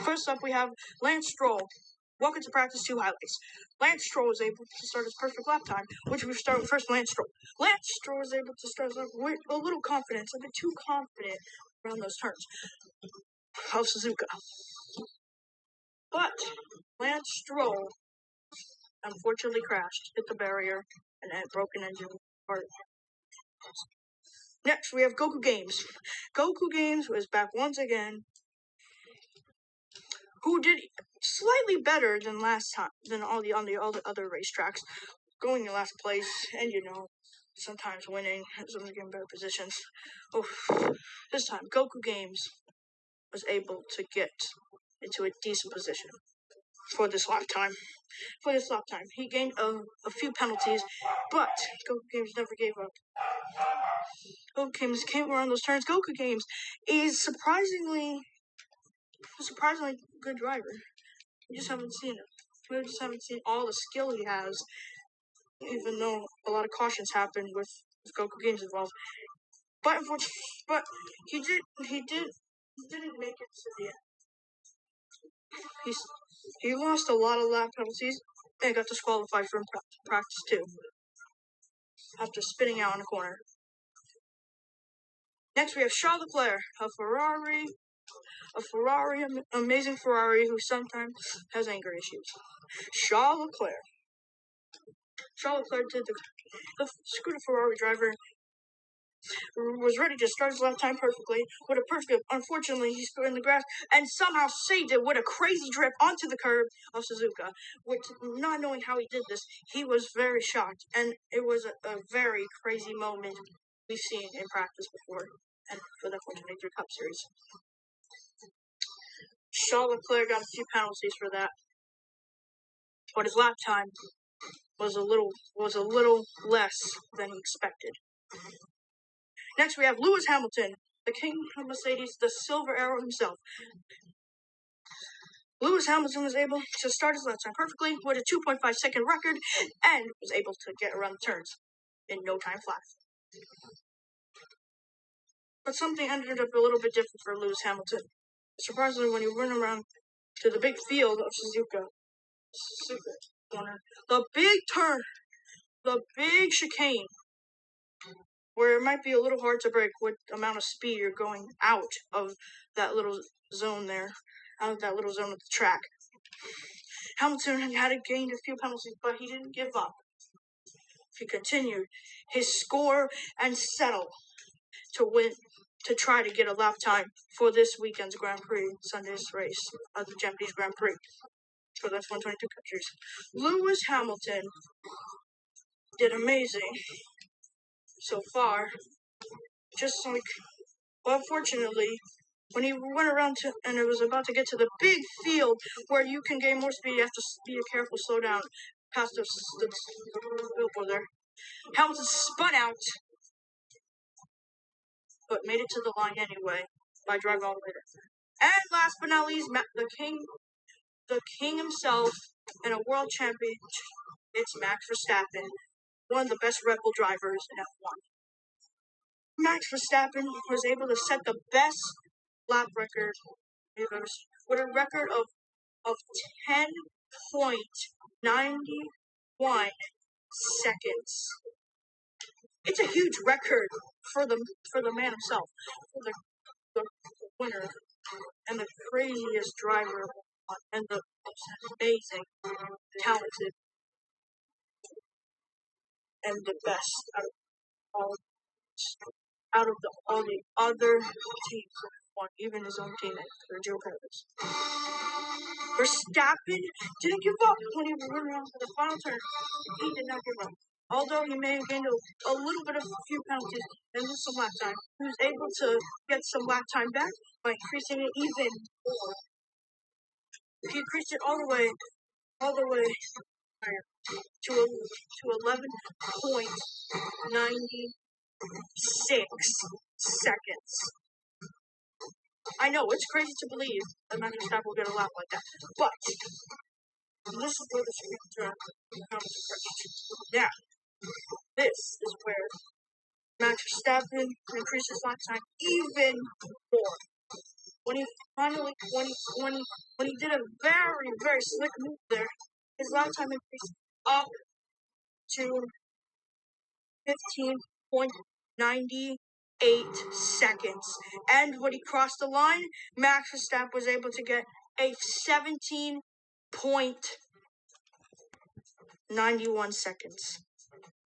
First up, we have Lance Stroll. Welcome to practice 2 highlights. Lance Stroll was able to start his perfect lap time, which we start with first Lance Stroll. Lance Stroll was able to start with a little confidence, a bit too confident around those turns of Suzuka. But Lance Stroll unfortunately crashed, hit the barrier, and had broken engine part. Next, we have Goku Games. Goku Games was back once again, who did slightly better than last time, than all the other racetracks, going in last place, and sometimes winning, sometimes getting better positions. This time, Goku Games was able to get into a decent position for this lap time. He gained a few penalties, but Goku Games never gave up. Goku Games came around those turns. Goku Games is surprisingly good driver. We just haven't seen it. We just haven't seen all the skill he has, even though a lot of cautions happened with Goku Games involved. But he didn't make it to the end. He lost a lot of lap penalties and got disqualified from practice 2 after spinning out in a corner. Next, we have Charles Leclerc, amazing Ferrari who sometimes has anger issues. Charles Leclerc did the scooter Ferrari driver was ready to start his lap time perfectly with a perfect. Unfortunately, he stood in the grass and somehow saved it with a crazy drip onto the curb of Suzuka. Which, not knowing how he did this, he was very shocked, and it was a very crazy moment we've seen in practice before, and for the 2023 Cup Series. Charles Leclerc got a few penalties for that, but his lap time was a little less than he expected. Next, we have Lewis Hamilton, the king of Mercedes, the Silver Arrow himself. Lewis Hamilton was able to start his lap time perfectly with a 2.5-second record and was able to get around the turns in no time flat. But something ended up a little bit different for Lewis Hamilton. Surprisingly, when he went around to the big field of Suzuka corner, the big turn, the big chicane, where it might be a little hard to brake with the amount of speed you're going out of that little zone there, out of that little zone of the track. Hamilton had gained a few penalties, but he didn't give up. He continued his score and settle to win, to try to get a lap time for this weekend's Grand Prix, Sunday's race of the Japanese Grand Prix for the 122 Cup Series. Lewis Hamilton did amazing so far, but unfortunately, when he went around and it was about to get to the big field where you can gain more speed, you have to be careful, slow down past the billboard there. Hamilton spun out, but made it to the line anyway by driving all the way there. And last but not least, the king himself and a world champion, it's Max Verstappen, one of the best Red Bull drivers in F1. Max Verstappen was able to set the best lap record we've ever seen, with a record of 10.91 seconds. It's a huge record for the man himself, for the winner, and the craziest driver, and the most amazing, talented, and the best out of all the other teams, even his own teammate, Sergio Perez. Verstappen didn't give up when he was running around for the final turn. He did not give up. Although he may have gained a little bit of a few penalties and lose some lap time, he was able to get some lap time back by increasing it even more. He increased it all the way to 11.96 seconds. I know, it's crazy to believe that Max Verstappen will get a lap like that, but this is where the screen comes to now. This is where Max Verstappen increases lap time even more. When he Finally, when he did a very, very slick move there, his lap time increased up to 15.98 seconds. And when he crossed the line, Max Verstappen was able to get a 17.91 seconds.